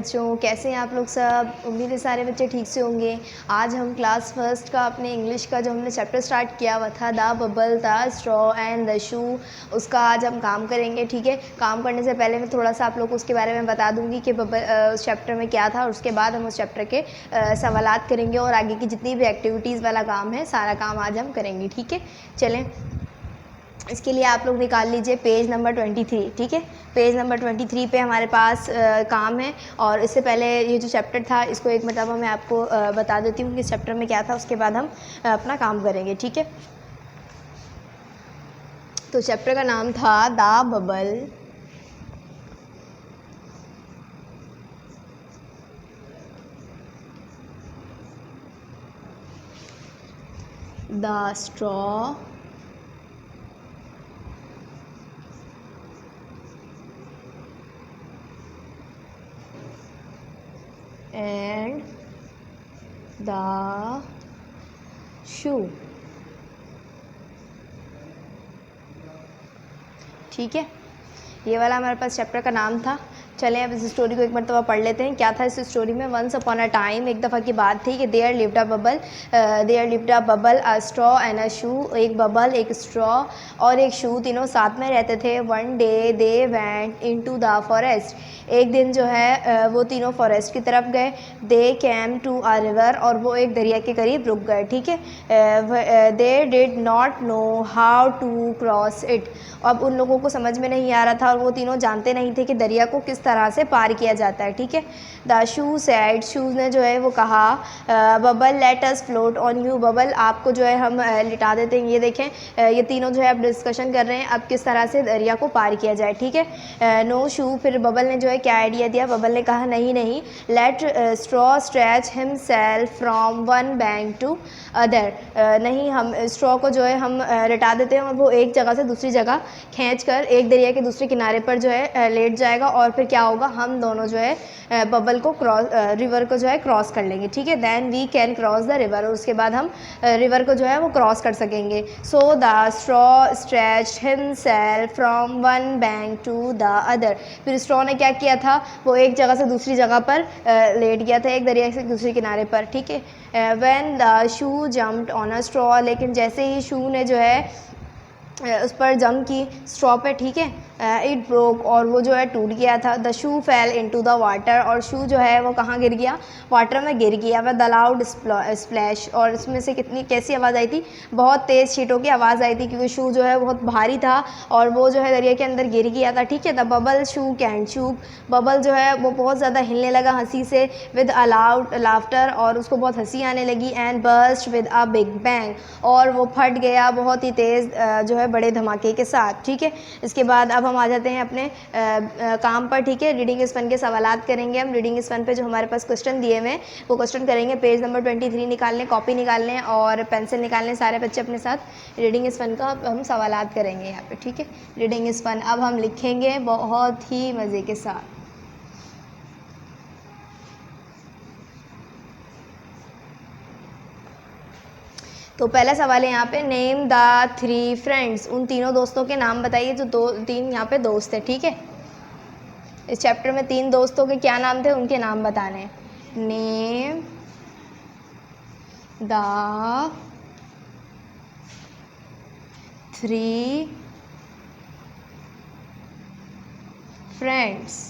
बच्चों, कैसे हैं आप लोग सब। उम्मीद है सारे बच्चे ठीक से होंगे। आज हम क्लास फर्स्ट का अपने इंग्लिश का जो हमने चैप्टर स्टार्ट किया हुआ था, the bubble, the straw and the shoe, उसका आज हम काम करेंगे। ठीक है, काम करने से पहले मैं थोड़ा सा आप लोग को उसके बारे में बता दूंगी कि उस चैप्टर में क्या था, और उसके बाद हम उस चैप्टर के सवालात करेंगे और आगे की जितनी भी एक्टिविटीज़ वाला काम है सारा काम आज हम करेंगे। ठीक है, चलें। इसके लिए आप लोग निकाल लीजिए पेज नंबर 23। ठीक है, पेज नंबर 23 पे हमारे पास काम है। और इससे पहले ये जो चैप्टर था इसको एक मतलब मैं आपको बता देती हूँ कि इस चैप्टर में क्या था, उसके बाद हम अपना काम करेंगे। ठीक है, तो चैप्टर का नाम था the bubble, the straw and the shoe. ठीक है, ये वाला हमारे पास चैप्टर का नाम था। चलें अब इस स्टोरी को एक मरतबा पढ़ लेते हैं। क्या था इस स्टोरी में। वंस अपॉन अ टाइम, एक दफ़ा की बात थी कि there lived a bubble, a straw and a shoe. एक बबल, एक स्ट्रॉ और एक शू, तीनों साथ में रहते थे। One day they went into the forest. एक दिन जो है वो तीनों फॉरेस्ट की तरफ गए। दे कैम टू अ रिवर, और वो एक दरिया के करीब रुक गए। ठीक है, they did not know how to cross it. अब उन लोगों को समझ में नहीं आ रहा था और वो तीनों जानते नहीं थे कि दरिया को किस तरह से पार किया जाता है। ठीक है, द शू सैड, शूज़ ने जो है वो कहा, bubble let us float on you, bubble आपको जो है हम लिटा देते हैं। ये देखें, ये तीनों जो है अब डिस्कशन कर रहे हैं अब किस तरह से दरिया को पार किया जाए। ठीक है, नो शू, फिर बबल ने जो है क्या आइडिया दिया। बबल ने कहा नहीं नहीं, let straw stretch himself from one bank to other, नहीं हम स्ट्रॉ को जो है हम लिटा देते हैं और वो एक जगह से दूसरी जगह खींचकर एक दरिया के दूसरे किनारे पर जो है लेट जाएगा, और फिर क्या होगा, हम दोनों जो है बबल को रिवर को जो है क्रॉस कर लेंगे। ठीक है, then we can cross the river, और उसके बाद हम रिवर को जो है वो क्रॉस कर सकेंगे। So the straw stretch himself from one bank to the other, फिर स्ट्रॉ ने क्या किया था, वो एक जगह से दूसरी जगह पर लेट गया था, एक दरिया से दूसरे किनारे पर। ठीक है, when the shoe jumped on a straw, लेकिन जैसे ही शू ने जो है उस पर जंप की स्ट्रॉ पे। ठीक है, इट ब्रोक, और वो जो है टूट गया था। The shoe fail into the water, और शू जो है वो कहाँ गिर गया, वाटर में गिर गया। वह द लाउड स्प्लैश, और इसमें से कितनी कैसी आवाज़ आई थी, बहुत तेज़ छींटों की आवाज़ आई थी, क्योंकि शू जो है बहुत भारी था और वो जो है दरिया के अंदर गिर गया था। ठीक है, the bubble shoe can shook, bubble जो है वो बहुत ज़्यादा हिलने लगा हंसी से। विद अ लाउड लाफ्टर, और उसको बहुत हंसी आने लगी। And burst with a big bang, और वो फट गया बहुत ही तेज़ जो है बड़े धमाके के साथ। ठीक है, इसके बाद अब हम आ जाते हैं अपने काम पर। ठीक है, रीडिंग इस फन के सवालात करेंगे हम। रीडिंग इस फन पे जो हमारे पास क्वेश्चन दिए हुए हैं वो क्वेश्चन करेंगे। पेज नंबर 23 निकाल लें, कॉपी निकाल लें और पेंसिल निकाल लें सारे बच्चे अपने साथ। रीडिंग इस फन का हम सवालात करेंगे यहाँ पे। ठीक है, रीडिंग इस फन अब हम लिखेंगे बहुत ही मज़े के साथ। तो पहला सवाल है यहाँ पे, नेम द थ्री फ्रेंड्स, उन तीनों दोस्तों के नाम बताइए जो तीन यहाँ पे दोस्त है। ठीक है, इस चैप्टर में तीन दोस्तों के क्या नाम थे, उनके नाम बताने। Name the three friends.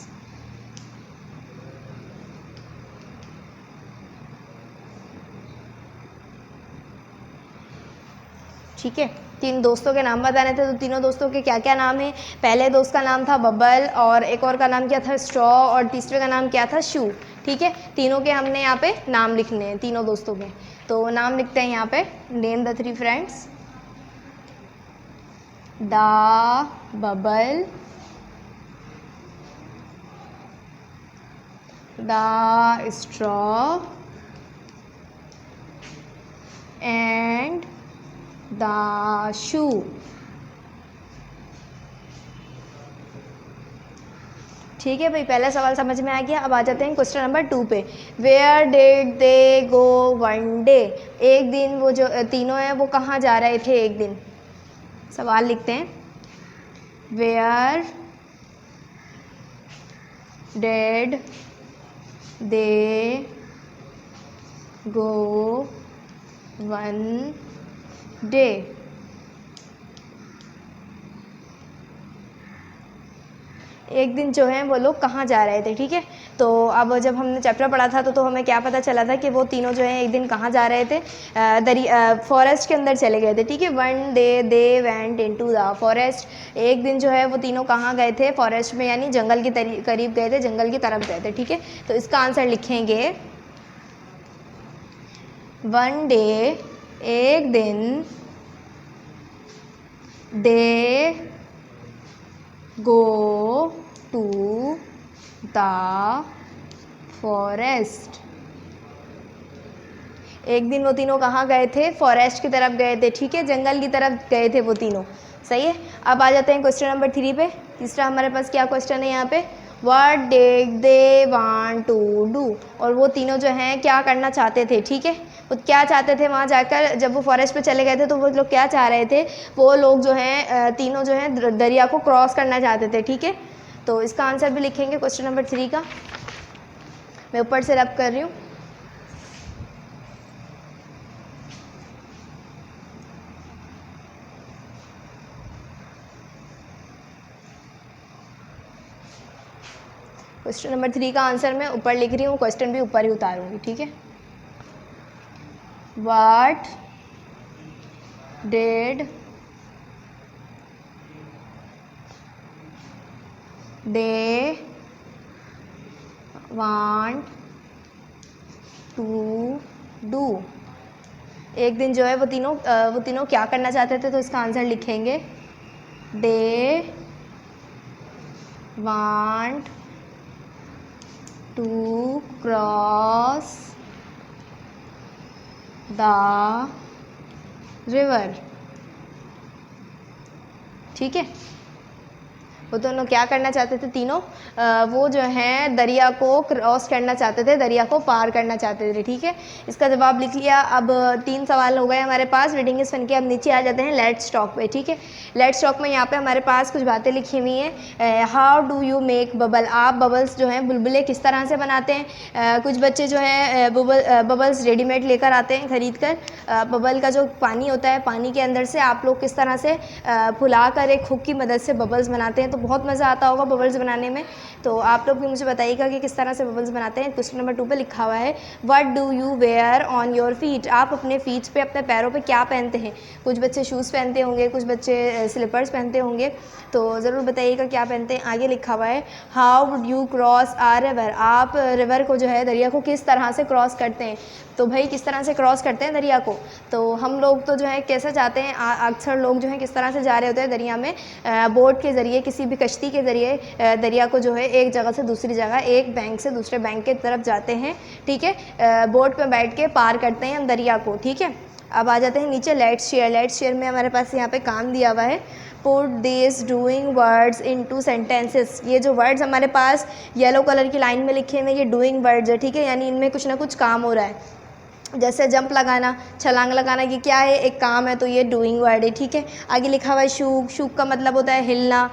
ठीक है, तीन दोस्तों के नाम बताने थे, तो तीनों दोस्तों के क्या क्या नाम है। पहले दोस्त का नाम था बबल, और एक और का नाम क्या था, स्ट्रॉ, और तीसरे का नाम क्या था, शू। ठीक है, तीनों के हमने यहाँ पे नाम लिखने हैं, तीनों दोस्तों के। तो नाम लिखते हैं यहाँ पे, name the three friends, the bubble, the straw and the shoe. ठीक है भाई, पहला सवाल समझ में आ गया। अब आ जाते हैं क्वेश्चन नंबर 2 पे। Where did they go one day, एक दिन वो जो तीनों हैं वो कहाँ जा रहे थे एक दिन। सवाल लिखते हैं, where did they go one day. एक दिन जो है वो लोग कहाँ जा रहे थे, ठीक है। तो अब जब हमने चैप्टर पढ़ा था तो हमें क्या पता चला था कि वो तीनों जो है एक दिन कहाँ जा रहे थे, फॉरेस्ट के अंदर चले गए थे, ठीक है। One day they went into the forest. एक दिन जो है वो तीनों कहाँ गए थे, फॉरेस्ट में, यानी जंगल के करीब गए थे, जंगल की तरफ गए थे, ठीक है। तो इसका आंसर लिखेंगे वन डे, एक दिन, दे गो टू द फॉरेस्ट। एक दिन वो तीनों कहाँ गए थे, फॉरेस्ट की तरफ गए थे, ठीक है, जंगल की तरफ गए थे वो तीनों। सही है। अब आ जाते हैं क्वेश्चन नंबर 3 पे। तीसरा हमारे पास क्या क्वेश्चन है यहाँ पे, what did they want to do. और वो तीनों जो हैं क्या करना चाहते थे, ठीक है। वो क्या चाहते थे वहाँ जाकर, जब वो फॉरेस्ट पे चले गए थे तो वो लोग क्या चाह रहे थे, वो लोग जो हैं तीनों जो हैं दरिया को क्रॉस करना चाहते थे, ठीक है। तो इसका आंसर भी लिखेंगे क्वेश्चन नंबर 3 का। मैं ऊपर से रब कर रही हूँ। क्वेश्चन नंबर 3 का आंसर मैं ऊपर लिख रही हूँ, क्वेश्चन भी ऊपर ही उतारूंगी, ठीक है। What did they want to do. एक दिन जो है वो तीनों क्या करना चाहते थे, तो इसका आंसर लिखेंगे they want to cross the river, ठीक है। वो दोनों क्या करना चाहते थे तीनों, वो जो हैं दरिया को क्रॉस करना चाहते थे, दरिया को पार करना चाहते थे, ठीक है। इसका जवाब लिख लिया। अब 3 सवाल हो गए हमारे पास रीडिंग इस फन के। अब नीचे आ जाते हैं लेट्स टॉक पे, ठीक है। लेट्स टॉक में यहाँ पे हमारे पास कुछ बातें लिखी हुई हैं। How do you make bubble, आप बबल्स जो हैं बुलबुले किस तरह से बनाते हैं। कुछ बच्चे जो हैं बबल्स रेडीमेड लेकर आते हैं खरीद कर। बबल का जो पानी होता है, पानी के अंदर से आप लोग किस तरह से फुला कर एक हुक की मदद से बबल्स बनाते हैं। तो बहुत मज़ा आता होगा बबल्स बनाने में। तो आप लोग भी मुझे बताइएगा कि किस तरह से बबल्स बनाते हैं। क्वेश्चन नंबर 2 पे लिखा हुआ है what do you wear on your feet, आप अपने फीट्स पे, अपने पैरों पे क्या पहनते हैं। कुछ बच्चे शूज़ पहनते होंगे, कुछ बच्चे स्लीपर्स पहनते होंगे, तो ज़रूर बताइएगा क्या पहनते हैं। आगे लिखा हुआ है how would you cross a river, आप रिवर को जो है दरिया को किस तरह से क्रॉस करते हैं। तो भाई किस तरह से क्रॉस करते हैं दरिया को, तो हम लोग तो जो है कैसे जाते हैं, अक्सर लोग जो है किस तरह से जा रहे होते हैं दरिया में, बोट के ज़रिए, किसी भी कश्ती के ज़रिए दरिया को जो है एक जगह से दूसरी जगह, एक बैंक से दूसरे बैंक के तरफ जाते हैं, ठीक है। बोट पे बैठ के पार करते हैं हम दरिया को, ठीक है। अब आ जाते हैं नीचे लेट्स शेयर। लेट्स शेयर में हमारे पास यहाँ पे काम दिया हुआ है put this doing words into sentences. ये जो वर्ड्स हमारे पास येलो कलर की लाइन में लिखे हुए ये डूइंग वर्ड्स है, ठीक है, यानी इनमें कुछ ना कुछ काम हो रहा है। जैसे जंप लगाना, छलांग लगाना, ये क्या है, एक काम है, तो ये डूइंग वर्ड है, ठीक है। आगे लिखा हुआ है शूक, शूक का मतलब होता है हिलना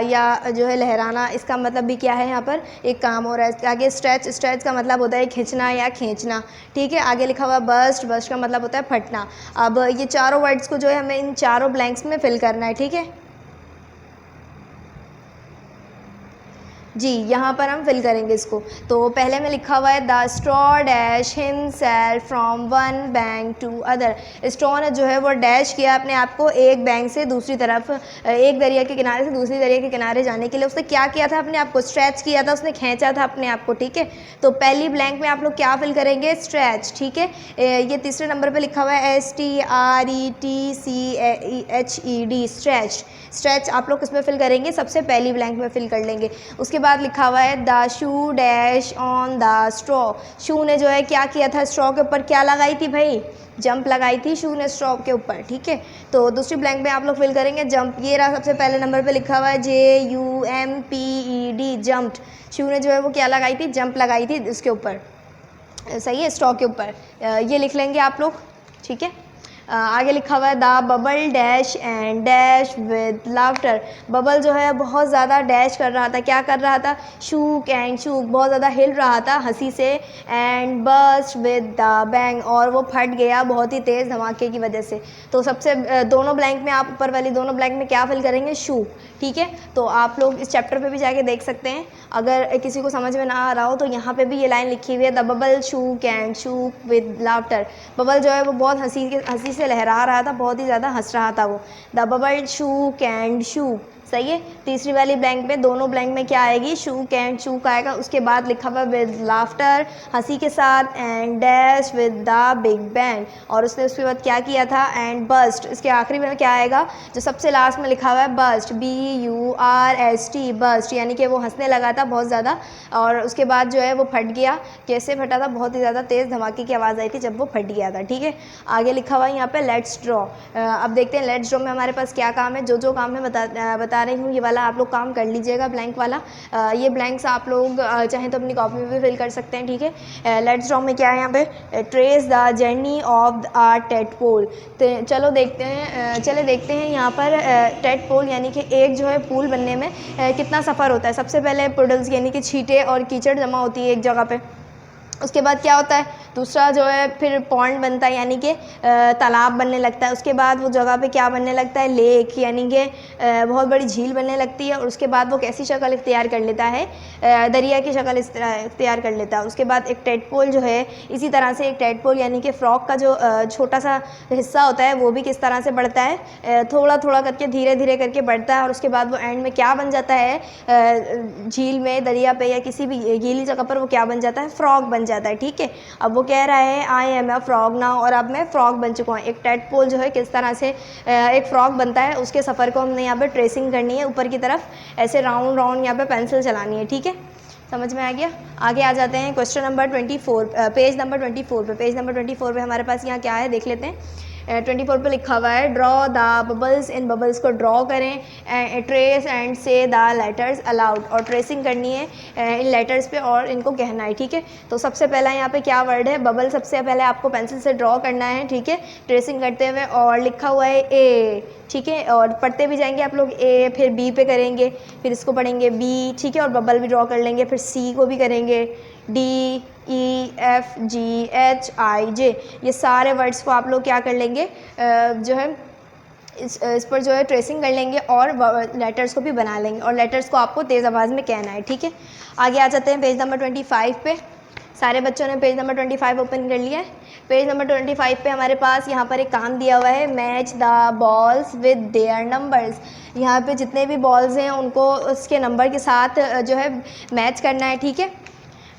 या जो है लहराना, इसका मतलब भी क्या है, यहाँ पर एक काम हो रहा है। आगे स्ट्रेच, स्ट्रेच का मतलब होता है खींचना या खींचना, ठीक है। आगे लिखा हुआ बस्ट, बस्ट का मतलब होता है फटना। अब ये चारों वर्ड्स को जो है हमें इन चारों ब्लैंक्स में फिल करना है, ठीक है जी। यहाँ पर हम फिल करेंगे इसको। तो पहले में लिखा हुआ है the straw dash himself from one bank to other. Straw ने जो है वो डैश किया अपने आप को एक बैंक से दूसरी तरफ, एक दरिया के किनारे से दूसरी दरिया के किनारे जाने के लिए उसने क्या किया था, अपने आप को स्ट्रेच किया था, उसने खींचा था अपने आप को, ठीक है। तो पहली ब्लैंक में आप लोग क्या फिल करेंगे, स्ट्रेच, ठीक है। ये तीसरे नंबर पर लिखा हुआ है STRETCHED स्ट्रेच। स्ट्रेच आप लोग किसमें फिल करेंगे, सबसे पहली ब्लैंक में फिल कर लेंगे। उसके बाद लिखा हुआ है the shoe dash on the straw. Shoe ने जो है क्या किया था, स्ट्रॉ के ऊपर क्या लगाई थी भाई, जंप लगाई थी शू ने स्ट्रॉ के ऊपर, ठीक है। तो दूसरी ब्लैंक में आप लोग फिल करेंगे जंप। ये रहा सबसे पहले नंबर पे लिखा हुआ है JUMPED जंप्ड। शू ने जो है वो क्या लगाई थी, जंप लगाई थी उसके ऊपर, सही है, स्ट्रॉ के ऊपर। ये लिख लेंगे आप लोग, ठीक है। आगे लिखा हुआ है the bubble dash and dash with laughter. Bubble जो है बहुत ज़्यादा डैश कर रहा था, क्या कर रहा था, शूक एंड शूक, बहुत ज़्यादा हिल रहा था हंसी से, and burst with the bang, और वो फट गया बहुत ही तेज़ धमाके की वजह से। तो सबसे दोनों ब्लैंक में आप ऊपर वाली दोनों ब्लैंक में क्या फिल करेंगे, शूक। ठीक है, तो आप लोग इस चैप्टर पे भी जाके देख सकते हैं। अगर किसी को समझ में ना आ रहा हो तो यहाँ पे भी ये लाइन लिखी हुई है, the bubble shook and shook with laughter. Bubble जो है वो बहुत हंसी से लहरा रहा था, बहुत ही ज़्यादा हंस रहा था वो। The bubble shook and shook, सही है। तीसरी वाली ब्लैंक में, दोनों ब्लैंक में क्या आएगी, शूक एंड शूक आएगा। उसके बाद लिखा हुआ विद लाफ्टर, हंसी के साथ, and dash with the big bang, और उसने उसके बाद क्या किया था, एंड बस्ट। इसके आखिरी में क्या आएगा, जो सबसे लास्ट में लिखा हुआ है बस्ट, BURST, बस्ट, यानी कि वो हंसने लगा था बहुत ज़्यादा, और उसके बाद जो है वो फट गया। कैसे फटा था, बहुत ही ज़्यादा तेज़ धमाके की आवाज़ आई थी जब वो फट गया था। ठीक है, आगे लिखा हुआ है यहाँ पे लेट्स ड्रॉ। अब देखते हैं लेट्स ड्रॉ में हमारे पास क्या काम है। जो काम मैं बता रही हूँ ये वाला आप लोग काम कर लीजिएगा, ब्लैंक वाला। ये ब्लैंक्स आप लोग चाहें तो अपनी कॉपी में भी फिल कर सकते हैं। ठीक है, लेट्स ड्रॉ में क्या है यहाँ पे, trace the journey of our tadpole. तो चलो देखते हैं यहाँ पर टेडपोल यानी कि एक जो है पूल बनने में कितना सफ़र होता है। सबसे पहले पुडल्स यानी कि छींटे और कीचड़ जमा होती है एक जगह पे। उसके बाद क्या होता है, दूसरा जो है फिर पॉन्ड बनता है यानी कि तालाब बनने लगता है। उसके बाद वो जगह पे क्या बनने लगता है, लेक यानी कि बहुत बड़ी झील बनने लगती है। और उसके बाद वो कैसी शक्ल इख्तियार कर लेता है, दरिया की शक्ल इख्तियार कर लेता है। उसके बाद एक टेडपोल जो है, इसी तरह से एक टेडपोल यानी कि फ्रॉक का जो छोटा सा हिस्सा होता है वो भी किस तरह से बढ़ता है, थोड़ा थोड़ा करके धीरे धीरे करके बढ़ता है। और उसके बाद वो एंड में क्या बन जाता है, झील में, दरिया पे या किसी भी गीली जगह पर वो क्या बन जाता है, फ्रॉग बन जाता है। ठीक है, अब वो कह रहा है I am a frog now, और अब मैं फ्रॉग बन चुका हूँ। एक टेडपोल जो है किस तरह से एक फ्रॉग बनता है, उसके सफ़र को हमने यहाँ पे ट्रेसिंग करनी है ऊपर की तरफ, ऐसे राउंड राउंड यहाँ पे पेंसिल चलानी है। ठीक है, समझ में आ गया। आगे आ जाते हैं क्वेश्चन नंबर 24, पेज नंबर 24 पे। पेज नंबर 24 पे हमारे पास यहाँ क्या है देख लेते हैं। 24 पे लिखा हुआ है draw the bubbles, in bubbles को ड्रॉ करें, ट्रेस एंड से द लेटर्स अलाउड, और ट्रेसिंग करनी है इन लेटर्स पे और इनको कहना है। ठीक है, तो सबसे पहला यहाँ पे क्या वर्ड है, बबल, सबसे पहले आपको पेंसिल से ड्रॉ करना है। ठीक है, ट्रेसिंग करते हुए, और लिखा हुआ है ए। ठीक है, और पढ़ते भी जाएंगे आप लोग, ए, फिर बी पे करेंगे, फिर इसको पढ़ेंगे बी। ठीक है, और बबल भी ड्रॉ कर लेंगे, फिर सी को भी करेंगे, DEFGHIJ, ये सारे वर्ड्स को आप लोग क्या कर लेंगे, जो है इस पर जो है ट्रेसिंग कर लेंगे और लेटर्स को भी बना लेंगे, और लेटर्स को आपको तेज़ आवाज़ में कहना है। ठीक है, आगे आ जाते हैं पेज नंबर 25 पे। सारे बच्चों ने पेज नंबर 25 ओपन कर लिया है। पेज नंबर 25 पे हमारे पास यहाँ पर एक काम दिया हुआ है, match the balls with their numbers. यहाँ पे जितने भी बॉल्स हैं उनको उसके नंबर के साथ जो है मैच करना है। ठीक है,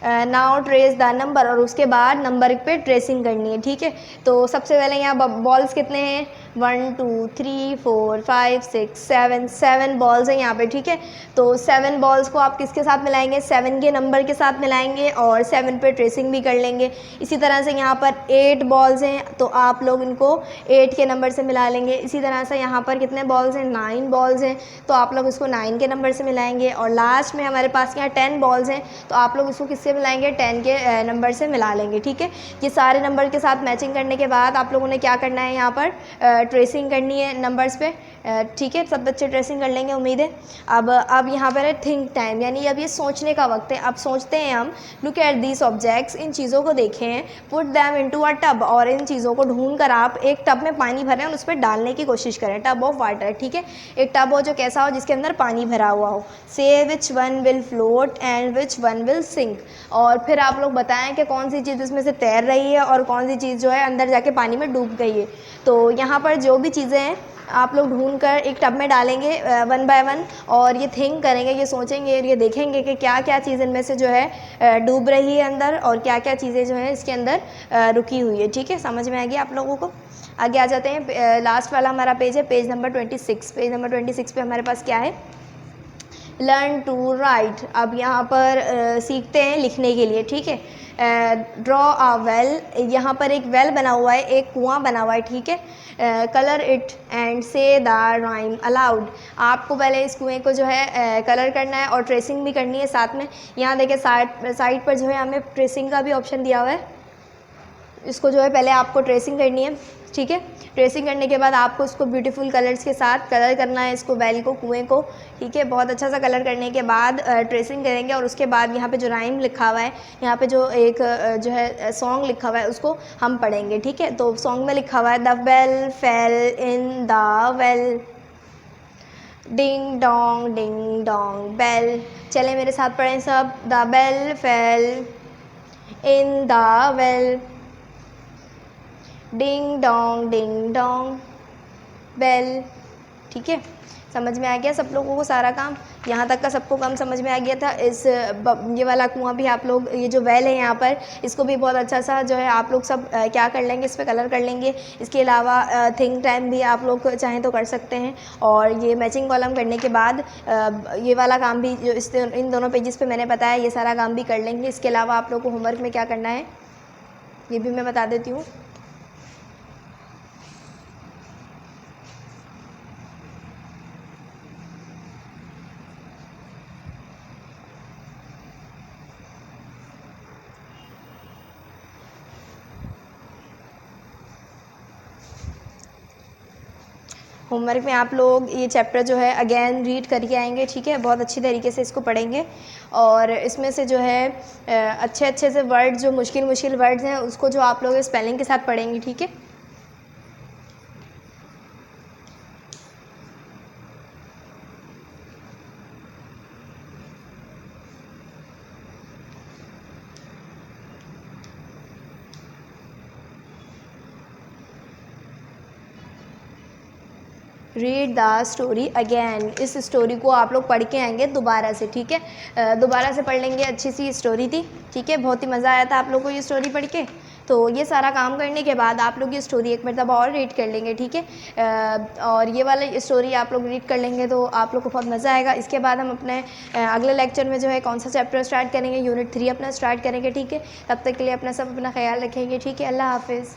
नाउ ट्रेस द नंबर, और उसके बाद नंबर पे ट्रेसिंग करनी है। ठीक है, तो सबसे पहले यहाँ बॉल्स कितने हैं, 1 2 3 4 5 6 7 बॉल्स हैं यहाँ पे। ठीक है, तो 7 बॉल्स को आप किसके साथ मिलाएंगे, 7 के नंबर के साथ मिलाएंगे और 7 पे ट्रेसिंग भी कर लेंगे। इसी तरह से यहाँ पर 8 बॉल्स हैं, तो आप लोग इनको 8 के नंबर से मिला लेंगे। इसी तरह से यहाँ पर कितने बॉल्स हैं, 9 बॉल्स हैं, तो आप लोग इसको 9 के नंबर से मिलाएंगे। और लास्ट में हमारे पास यहाँ 10 बॉल्स हैं, तो आप लोग इसको किससे मिलाएंगे, 10 के नंबर से मिला लेंगे। ठीक है, ये सारे नंबर के साथ मैचिंग करने के बाद आप लोगों ने क्या करना है, यहाँ पर ट्रेसिंग करनी है नंबर्स पे। ठीक है, सब बच्चे ट्रेसिंग कर लेंगे उम्मीद है। अब यहाँ पर है थिंक टाइम, यानी अब ये सोचने का वक्त है। अब सोचते हैं हम, लुक एट दीज ऑब्जेक्ट्स, इन चीज़ों को देखें, put them into a tub, और इन चीज़ों को ढूंढ कर आप एक टब में पानी भरें और उस पर डालने की कोशिश करें। टब ऑफ वाटर, ठीक है, एक टब हो जो कैसा हो, जिसके अंदर पानी भरा हुआ हो। Say which one will float and which one will sink, और फिर आप लोग बताएं कि कौन सी चीज़ इसमें से तैर रही है और कौन सी चीज़ जो है अंदर जाके पानी में डूब गई है। तो यहाँ पर जो भी चीज़ें हैं आप लोग ढूंढ कर एक टब में डालेंगे 1 बाय 1, और ये थिंक करेंगे, ये सोचेंगे, ये देखेंगे कि क्या क्या चीज़ इनमें से जो है डूब रही है अंदर, और क्या क्या चीज़ें जो है इसके अंदर रुकी हुई है। ठीक है, समझ में आ गया आप लोगों को। आगे आ जाते हैं, लास्ट वाला हमारा पेज है, पेज नंबर 26। पेज नंबर 26 पे हमारे पास क्या है, लर्न टू राइट। अब यहाँ पर सीखते हैं लिखने के लिए। ठीक है, ड्रॉ आ वेल, यहाँ पर एक वेल बना हुआ है, एक कुआं बना हुआ है। ठीक है, कलर इट एंड से द राइम अलाउड, आपको पहले इस कुएं को जो है कलर करना है और ट्रेसिंग भी करनी है साथ में। यहाँ देखिए साइड पर जो है हमें ट्रेसिंग का भी ऑप्शन दिया हुआ है, इसको जो है पहले आपको ट्रेसिंग करनी है। ठीक है। ट्रेसिंग करने के बाद आपको इसको ब्यूटीफुल कलर्स के साथ कलर करना है इसको, वेल को, कुएँ को, ठीक है। बहुत अच्छा सा कलर करने के बाद ट्रेसिंग करेंगे और उसके बाद यहाँ पे जो राइम लिखा हुआ है, यहाँ पे जो एक जो है सॉन्ग लिखा हुआ है उसको हम पढ़ेंगे, ठीक है। तो सॉन्ग में लिखा हुआ है the bell fell in the well, ding dong bell. चले मेरे साथ पढ़ें सब, the bell fell in the well, ding dong bell, ठीक है। समझ में आ गया सब लोगों को सारा काम? यहाँ तक का सबको काम समझ में आ गया था। ये वाला कुआं भी आप लोग, ये जो वेल है यहाँ पर, इसको भी बहुत अच्छा सा जो है आप लोग सब क्या कर लेंगे, इस पर कलर कर लेंगे। इसके अलावा थिंक टाइम भी आप लोग चाहें तो कर सकते हैं। और ये मैचिंग कॉलम करने के बाद ये वाला काम भी जो इन दोनों पेजेस पे मैंने बताया, ये सारा काम भी कर लेंगे। इसके अलावा आप लोग को होमवर्क में क्या करना है ये भी मैं बता देती हूँ। होमवर्क में आप लोग ये चैप्टर जो है अगेन रीड करके आएंगे, ठीक है। बहुत अच्छी तरीके से इसको पढ़ेंगे और इसमें से जो है अच्छे अच्छे से वर्ड, जो मुश्किल वर्ड्स हैं उसको जो आप लोग स्पेलिंग के साथ पढ़ेंगे, ठीक है। रीड द स्टोरी अगेन, इस स्टोरी को आप लोग पढ़ के आएंगे दोबारा से, ठीक है। दोबारा से पढ़ लेंगे, अच्छी सी स्टोरी थी, ठीक है। बहुत ही मज़ा आया था आप लोग को ये स्टोरी पढ़ के। तो ये सारा काम करने के बाद आप लोग ये स्टोरी एक मरतबा और रीड कर लेंगे, ठीक है। और ये वाला स्टोरी आप लोग रीड कर लेंगे तो आप लोग को बहुत मज़ा आएगा। इसके बाद हम अपने अगले लेक्चर में जो है कौन सा चैप्टर स्टार्ट करेंगे, यूनिट 3 अपना स्टार्ट करेंगे, ठीक है। तब तक के लिए अपना ख्याल रखेंगे, ठीक है। अल्लाह हाफिज़।